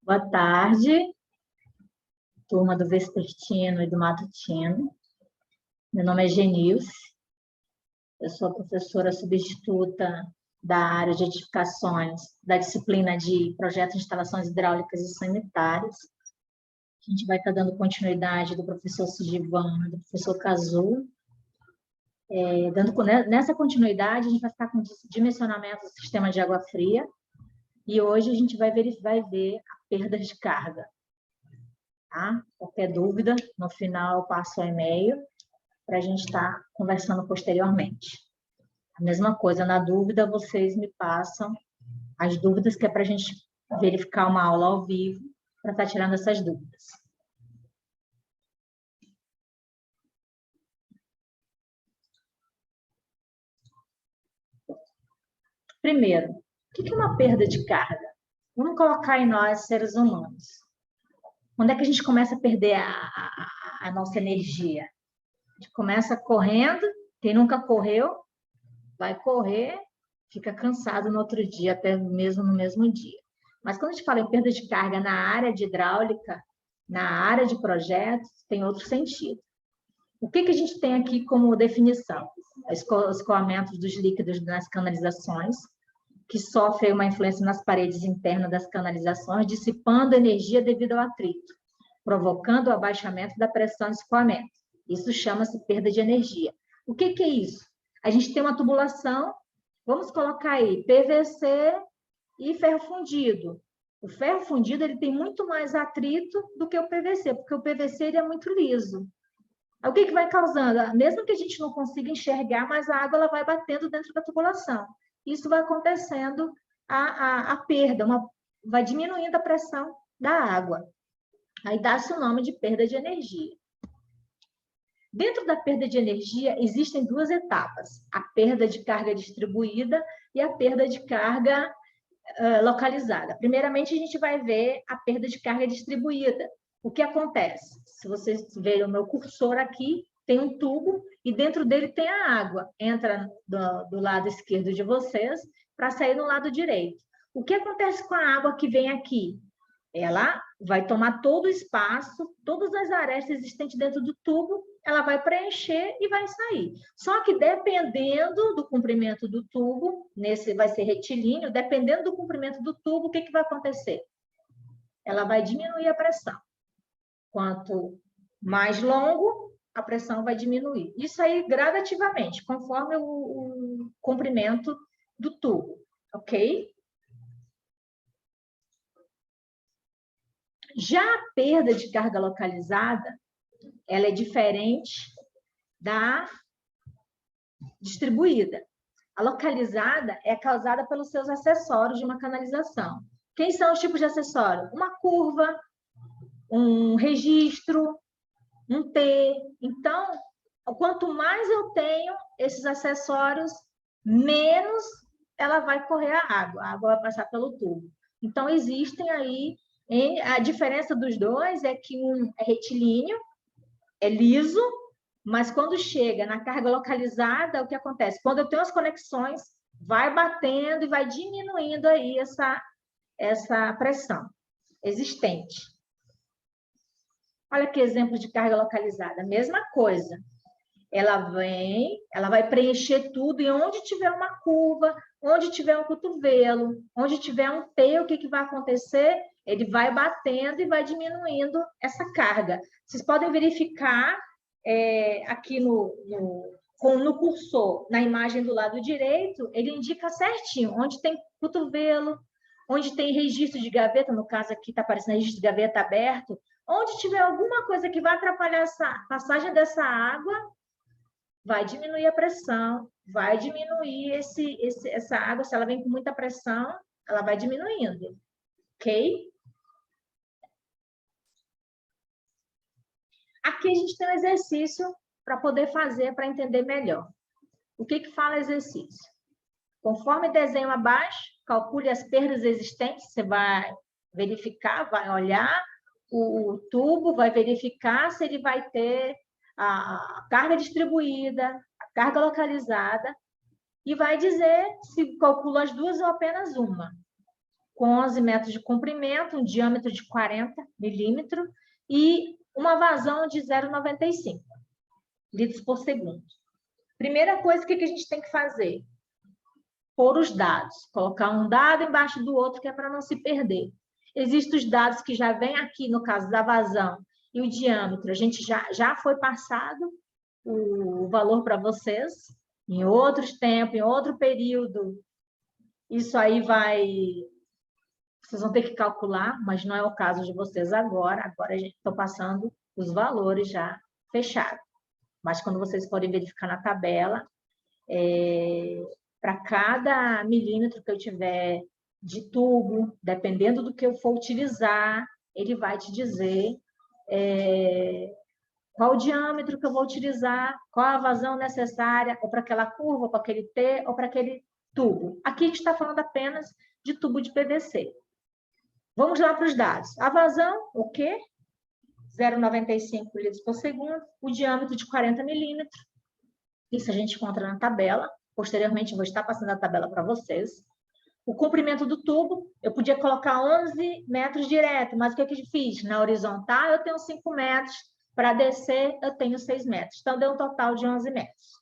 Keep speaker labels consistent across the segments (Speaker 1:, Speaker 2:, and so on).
Speaker 1: Boa tarde, turma do Vespertino e do Matutino. Meu nome é Genilce, eu sou professora substituta da área de edificações, da disciplina de projetos de instalações hidráulicas e sanitárias. A gente vai estar dando continuidade do professor Sidivan, do professor Cazu. Nessa continuidade, a gente vai ficar com dimensionamento do sistema de água fria, e hoje a gente vai ver a perda de carga. Tá? Qualquer dúvida, no final eu passo o e-mail para a gente estar conversando posteriormente. A mesma coisa, na dúvida, vocês me passam as dúvidas, que é para a gente verificar uma aula ao vivo, para estar tirando essas dúvidas. Primeiro, o que é uma perda de carga? Vamos colocar em nós, seres humanos. Quando é que a gente começa a perder a nossa energia? A gente começa correndo, quem nunca correu, vai correr, fica cansado no outro dia, até mesmo no mesmo dia. Mas quando a gente fala em perda de carga na área de hidráulica, na área de projetos, tem outro sentido. O que a gente tem aqui como definição? Escoamento dos líquidos nas canalizações, que sofrem uma influência nas paredes internas das canalizações, dissipando energia devido ao atrito, provocando o abaixamento da pressão de escoamento. Isso chama-se perda de energia. O que é isso? A gente tem uma tubulação, vamos colocar aí PVC e ferro fundido. O ferro fundido ele tem muito mais atrito do que o PVC, porque o PVC ele é muito liso. O que vai causando? Mesmo que a gente não consiga enxergar, mas a água ela vai batendo dentro da tubulação. Isso vai acontecendo a perda, vai diminuindo a pressão da água. Aí dá-se o nome de perda de energia. Dentro da perda de energia, existem duas etapas: a perda de carga distribuída e a perda de carga localizada. Primeiramente, a gente vai ver a perda de carga distribuída. O que acontece? Se vocês verem o meu cursor aqui, tem um tubo e dentro dele tem a água. Entra do lado esquerdo de vocês para sair no lado direito. O que acontece com a água que vem aqui? Ela vai tomar todo o espaço, todas as arestas existentes dentro do tubo, ela vai preencher e vai sair. Só que dependendo do comprimento do tubo, nesse vai ser retilíneo, dependendo do comprimento do tubo, o que vai acontecer? Ela vai diminuir a pressão. Quanto mais longo, a pressão vai diminuir. Isso aí gradativamente, conforme o comprimento do tubo, ok? Já a perda de carga localizada, ela é diferente da distribuída. A localizada é causada pelos seus acessórios de uma canalização. Quem são os tipos de acessório? Uma curva, um registro, um T. Então, quanto mais eu tenho esses acessórios, menos ela vai correr a água vai passar pelo tubo. Então, existem aí, a diferença dos dois é que um é retilíneo, é liso, mas quando chega na carga localizada, o que acontece? Quando eu tenho as conexões, vai batendo e vai diminuindo aí essa pressão existente. Olha que exemplo de carga localizada, mesma coisa. Ela vai preencher tudo, e onde tiver uma curva, onde tiver um cotovelo, onde tiver um T, o que vai acontecer? Ele vai batendo e vai diminuindo essa carga. Vocês podem verificar aqui no cursor, na imagem do lado direito, ele indica certinho onde tem cotovelo, onde tem registro de gaveta, no caso aqui está aparecendo registro de gaveta aberto, onde tiver alguma coisa que vai atrapalhar essa passagem dessa água, vai diminuir a pressão, vai diminuir essa água, se ela vem com muita pressão, ela vai diminuindo, ok? Aqui a gente tem um exercício para poder fazer, para entender melhor. O que fala o exercício? Conforme desenho abaixo, calcule as perdas existentes, você vai verificar, vai olhar o tubo, vai verificar se ele vai ter a carga distribuída, a carga localizada, e vai dizer se calcula as duas ou apenas uma. com 11 metros de comprimento, um diâmetro de 40 milímetros e uma vazão de 0,95 litros por segundo. Primeira coisa, o que a gente tem que fazer? Pôr os dados. Colocar um dado embaixo do outro, que é para não se perder. Existem os dados que já vêm aqui, no caso da vazão e o diâmetro. A gente já foi passado o valor para vocês, em outros tempos, em outro período. Isso aí vocês vão ter que calcular, mas não é o caso de vocês agora. Agora a gente está passando os valores já fechados. Mas quando vocês forem verificar na tabela, para cada milímetro que eu tiver de tubo, dependendo do que eu for utilizar, ele vai te dizer qual o diâmetro que eu vou utilizar, qual a vazão necessária, ou para aquela curva, ou para aquele T, ou para aquele tubo. Aqui a gente está falando apenas de tubo de PVC. Vamos lá para os dados. A vazão, o quê? 0,95 litros por segundo, o diâmetro de 40 milímetros. Isso a gente encontra na tabela. Posteriormente, eu vou estar passando a tabela para vocês. O comprimento do tubo, eu podia colocar 11 metros direto, mas o que eu fiz? Na horizontal, eu tenho 5 metros. Para descer, eu tenho 6 metros. Então, deu um total de 11 metros.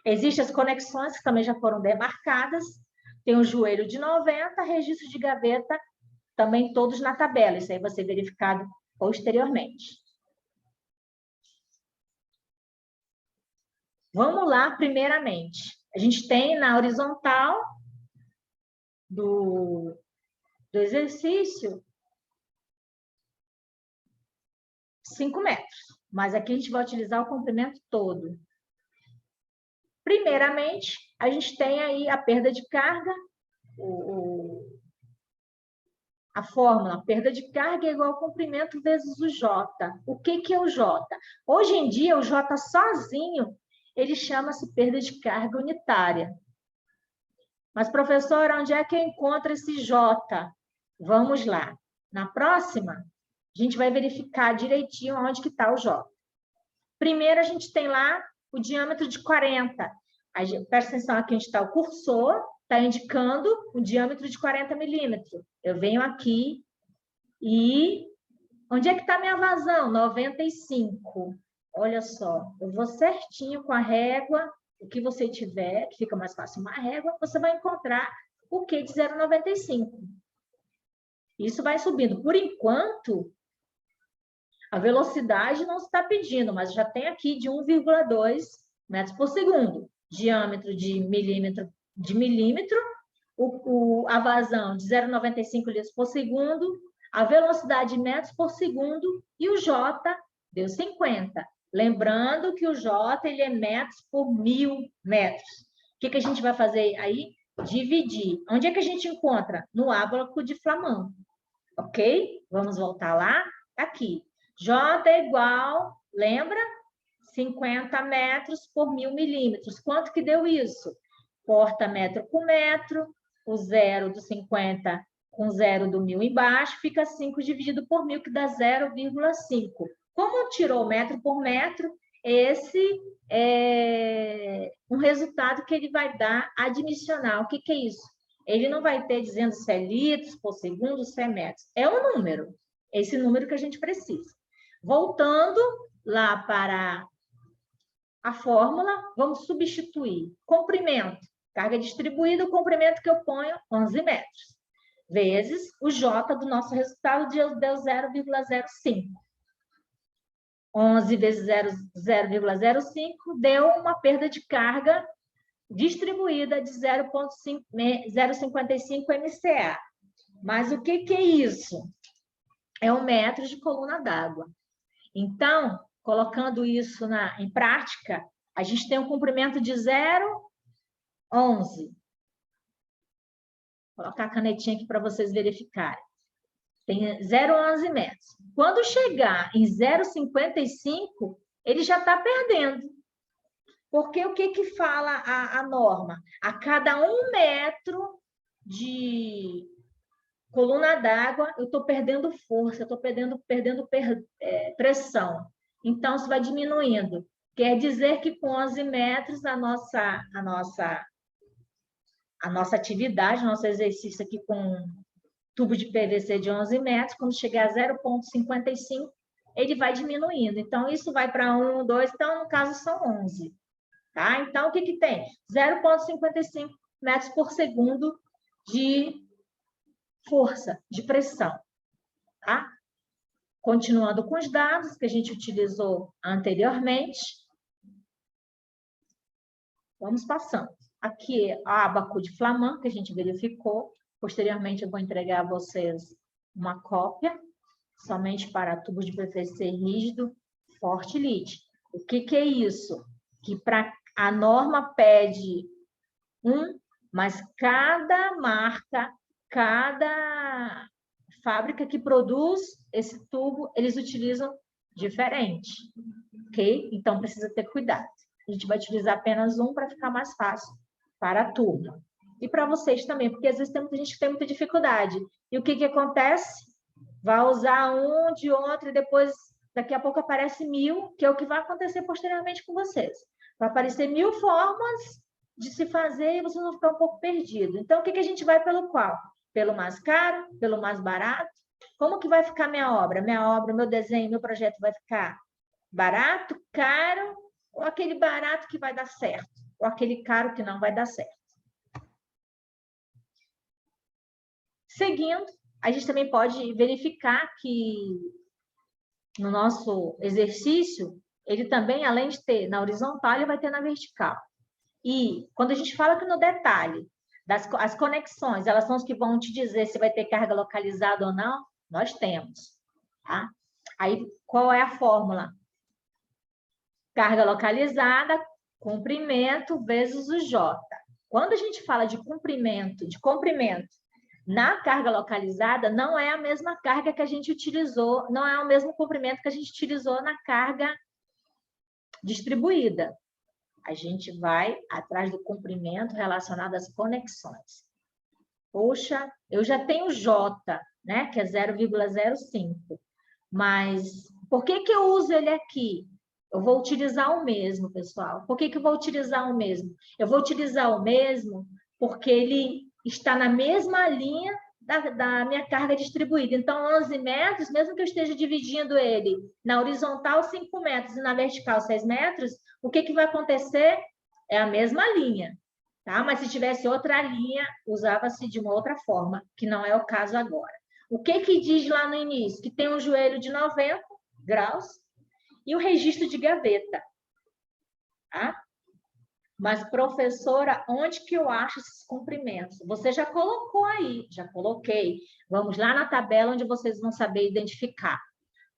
Speaker 1: Existem as conexões, que também já foram demarcadas. Tem o joelho de 90, registro de gaveta, também todos na tabela. Isso aí vai ser verificado posteriormente. Vamos lá, primeiramente. A gente tem na horizontal do exercício 5 metros. Mas aqui a gente vai utilizar o comprimento todo. Primeiramente, a gente tem aí a perda de carga, a fórmula, a perda de carga é igual ao comprimento vezes o J. O que é o J? Hoje em dia, o J sozinho, ele chama-se perda de carga unitária. Mas, professor, onde é que eu encontro esse J? Vamos lá. Na próxima, a gente vai verificar direitinho onde que está o J. Primeiro, a gente tem lá o diâmetro de 40. Presta atenção aqui onde está o cursor, está indicando o diâmetro de 40 milímetros. Eu venho aqui e... Onde é que está a minha vazão? 95. Olha só, eu vou certinho com a régua, o que você tiver, que fica mais fácil uma régua, você vai encontrar o Q de 0,95. Isso vai subindo. Por enquanto, a velocidade não está pedindo, mas já tem aqui de 1,2 metros por segundo. Diâmetro de milímetro, a vazão de 0,95 litros por segundo, a velocidade em metros por segundo e o J deu 50. Lembrando que o J ele é metros por 1.000 metros. O que a gente vai fazer aí? Dividir. Onde é que a gente encontra? No ábaco de Flamand. Ok? Vamos voltar lá? Aqui. J é igual, lembra? 50 metros por 1.000 milímetros. Quanto que deu isso? Corta metro por metro, o 0 do 50 com 0 do 1.000 embaixo, fica 5 dividido por 1.000, que dá 0,5. Como tirou metro por metro, esse é um resultado que ele vai dar admissional. O que é isso? Ele não vai ter dizendo se é litros por segundo, se é metros. É um número, esse número que a gente precisa. Voltando lá para a fórmula, vamos substituir. Comprimento, carga distribuída, o comprimento que eu ponho, 11 metros. Vezes o J do nosso resultado deu 0,05. 11 vezes 0,05 deu uma perda de carga distribuída de 0,55 MCA. Mas o que é isso? É um metro de coluna d'água. Então, colocando isso em prática, a gente tem um comprimento de 0,11. Vou colocar a canetinha aqui para vocês verificarem. Tem 0,11 metros. Quando chegar em 0,55, ele já está perdendo. Porque o que fala a norma? A cada 1 metro de coluna d'água, eu estou perdendo força, eu estou perdendo pressão. Então, isso vai diminuindo. Quer dizer que com 11 metros, a nossa atividade, nosso exercício aqui com tubo de PVC de 11 metros, quando chegar a 0,55, ele vai diminuindo. Então, isso vai para 1, 2, então, no caso, são 11. Tá? Então, o que tem? 0,55 metros por segundo de força, de pressão. Tá? Continuando com os dados que a gente utilizou anteriormente. Vamos passando. Aqui a aba de Flamand, que a gente verificou. Posteriormente, eu vou entregar a vocês uma cópia, somente para tubos de PVC rígido, forte lite. O que é isso? Que a norma pede mas cada marca, cada fábrica que produz esse tubo, eles utilizam diferente, ok? Então, precisa ter cuidado. A gente vai utilizar apenas um para ficar mais fácil para a turma. E para vocês também, porque às vezes tem muita gente que tem muita dificuldade. E o que acontece? Vai usar um de outro e depois, daqui a pouco, aparece 1000, que é o que vai acontecer posteriormente com vocês. Vai aparecer 1000 formas de se fazer e vocês vão ficar um pouco perdidos. Então, o que a gente vai pelo qual? Pelo mais caro? Pelo mais barato? Como que vai ficar minha obra? Minha obra, meu desenho, meu projeto vai ficar barato, caro, ou aquele barato que vai dar certo? Ou aquele caro que não vai dar certo? Seguindo, a gente também pode verificar que no nosso exercício, ele também, além de ter na horizontal, ele vai ter na vertical. E quando a gente fala que no detalhe, as conexões, elas são as que vão te dizer se vai ter carga localizada ou não, nós temos. Tá? Aí, qual é a fórmula? Carga localizada, comprimento vezes o J. Quando a gente fala de comprimento na carga localizada, não é a mesma carga que a gente utilizou, não é o mesmo comprimento que a gente utilizou na carga distribuída. A gente vai atrás do comprimento relacionado às conexões. Poxa, eu já tenho J, né, que é 0,05. Mas por que eu uso ele aqui? Eu vou utilizar o mesmo, pessoal. Por que eu vou utilizar o mesmo? Eu vou utilizar o mesmo porque ele está na mesma linha da minha carga distribuída. Então, 11 metros, mesmo que eu esteja dividindo ele na horizontal 5 metros e na vertical 6 metros, o que vai acontecer? É a mesma linha, tá? Mas se tivesse outra linha, usava-se de uma outra forma, que não é o caso agora. O que diz lá no início? Que tem um joelho de 90 graus e o registro de gaveta, tá? Mas, professora, onde que eu acho esses comprimentos? Você já colocou aí, já coloquei. Vamos lá na tabela onde vocês vão saber identificar.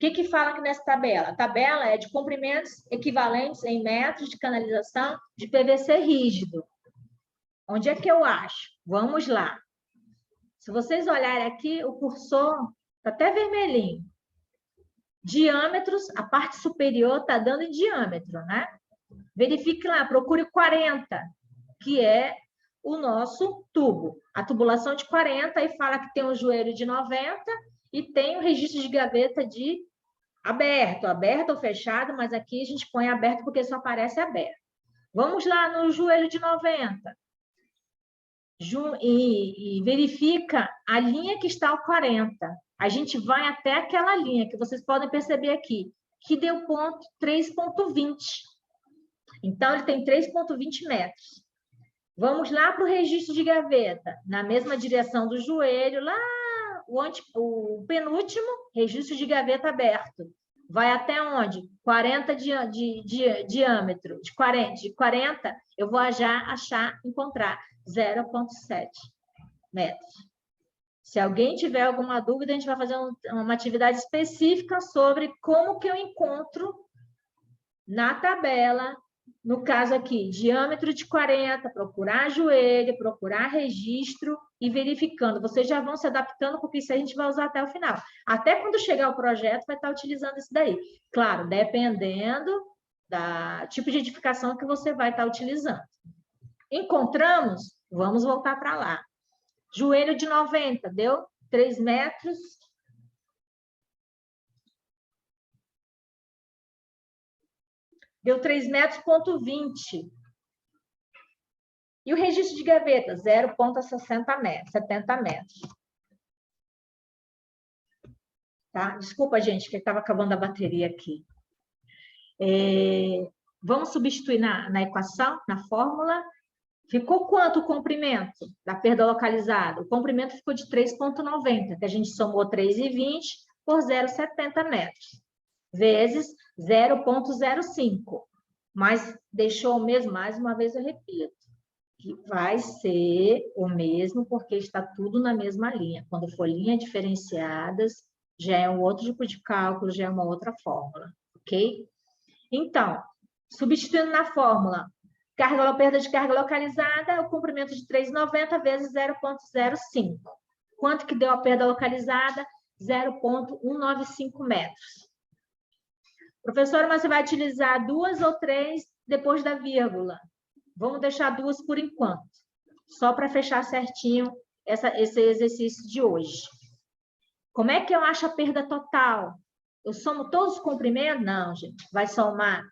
Speaker 1: O que fala aqui nessa tabela? A tabela é de comprimentos equivalentes em metros de canalização de PVC rígido. Onde é que eu acho? Vamos lá. Se vocês olharem aqui, o cursor está até vermelhinho. Diâmetros, a parte superior está dando em diâmetro, né? Verifique lá, procure 40, que é o nosso tubo. A tubulação de 40, e fala que tem um joelho de 90 e tem o registro de gaveta de aberto ou fechado, mas aqui a gente põe aberto porque só aparece aberto. Vamos lá no joelho de 90. E verifica a linha que está ao 40. A gente vai até aquela linha que vocês podem perceber aqui, que deu ponto 3,20. Então, ele tem 3,20 metros. Vamos lá para o registro de gaveta, na mesma direção do joelho, lá o penúltimo, registro de gaveta aberto. Vai até onde? 40 de diâmetro. De 40, eu vou encontrar 0,7 metros. Se alguém tiver alguma dúvida, a gente vai fazer uma atividade específica sobre como que eu encontro na tabela, no caso aqui, diâmetro de 40, procurar joelho, procurar registro e verificando. Vocês já vão se adaptando, porque isso a gente vai usar até o final. Até quando chegar o projeto, vai estar utilizando isso daí. Claro, dependendo do tipo de edificação que você vai estar utilizando. Encontramos? Vamos voltar para lá. Joelho de 90, deu 3 metros. Deu 3 metros, ponto 20. E o registro de gaveta, 0,60 metros, 70 metros. tá? Desculpa, gente, que estava acabando a bateria aqui. Vamos substituir na equação, na fórmula. Ficou quanto o comprimento da perda localizada? O comprimento ficou de 3,90, que a gente somou 3,20 por 0,70 metros, vezes 0,05. Mas deixou o mesmo, mais uma vez eu repito, que vai ser o mesmo, porque está tudo na mesma linha. Quando for linhas diferenciadas, já é um outro tipo de cálculo, já é uma outra fórmula, ok? Então, substituindo na fórmula, perda de carga localizada, o comprimento de 3,90 vezes 0,05. Quanto que deu a perda localizada? 0,195 metros. Professora, mas você vai utilizar 2 ou 3 depois da vírgula. Vamos deixar 2 por enquanto, só para fechar certinho esse exercício de hoje. Como é que eu acho a perda total? Eu somo todos os comprimentos? Não, gente. Vai somar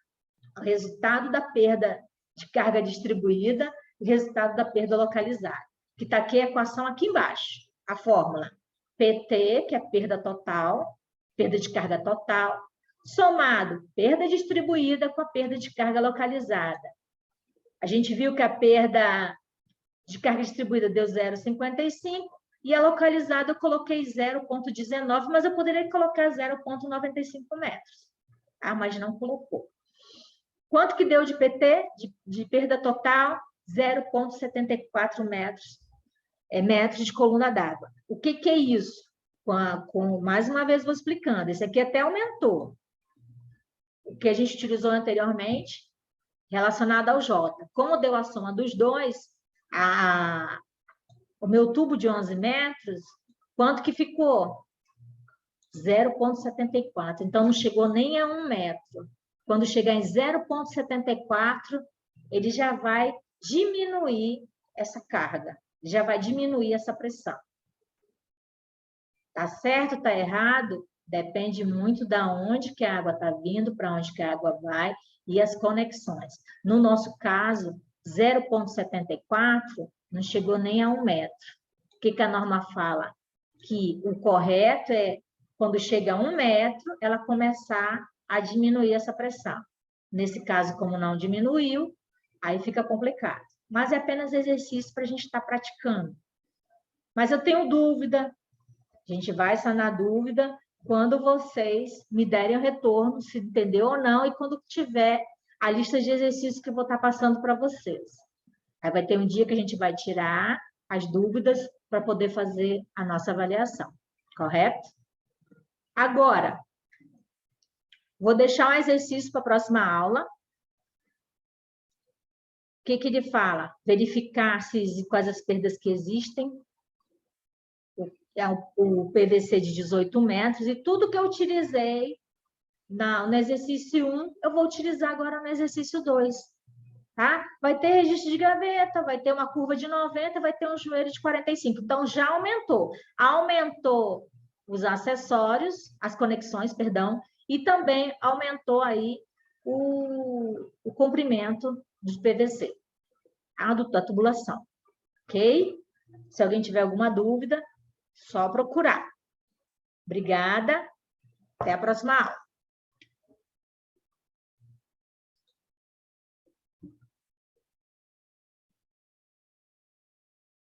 Speaker 1: o resultado da perda de carga distribuída e o resultado da perda localizada. Que está aqui a equação aqui embaixo, a fórmula. PT, que é a perda total, perda de carga total, somado perda distribuída com a perda de carga localizada. A gente viu que a perda de carga distribuída deu 0,55 e a localizada eu coloquei 0,19, mas eu poderia colocar 0,95 metros. Ah, mas não colocou. Quanto que deu de PT, de perda total? 0,74 metros, metros de coluna d'água. O que é isso? Mais uma vez vou explicando. Esse aqui até aumentou. O que a gente utilizou anteriormente, relacionado ao J. Como deu a soma dos dois, o meu tubo de 11 metros, quanto que ficou? 0,74. Então, não chegou nem a 1 metro. Quando chegar em 0,74, ele já vai diminuir essa carga, já vai diminuir essa pressão. Tá certo, tá errado? Depende muito da onde que a água está vindo, para onde que a água vai e as conexões. No nosso caso, 0,74 não chegou nem a 1 metro. O que a norma fala? Que o correto é, quando chega a 1 metro, ela começar a diminuir essa pressão. Nesse caso, como não diminuiu, aí fica complicado. Mas é apenas exercício para a gente estar praticando. Mas eu tenho dúvida, a gente vai sanar dúvida quando vocês me derem o retorno, se entendeu ou não, e quando tiver a lista de exercícios que eu vou estar passando para vocês. Aí vai ter um dia que a gente vai tirar as dúvidas para poder fazer a nossa avaliação, correto? Agora, vou deixar um exercício para a próxima aula. O que ele fala? Verificar quais as perdas que existem. O PVC de 18 metros. E tudo que eu utilizei no exercício 1, eu vou utilizar agora no exercício 2. Tá? Vai ter registro de gaveta, vai ter uma curva de 90, vai ter um joelho de 45. Então, já aumentou. Aumentou os acessórios, as conexões, perdão, e também aumentou aí o comprimento do PVC, da tubulação, ok? Se alguém tiver alguma dúvida, só procurar. Obrigada, até a próxima aula.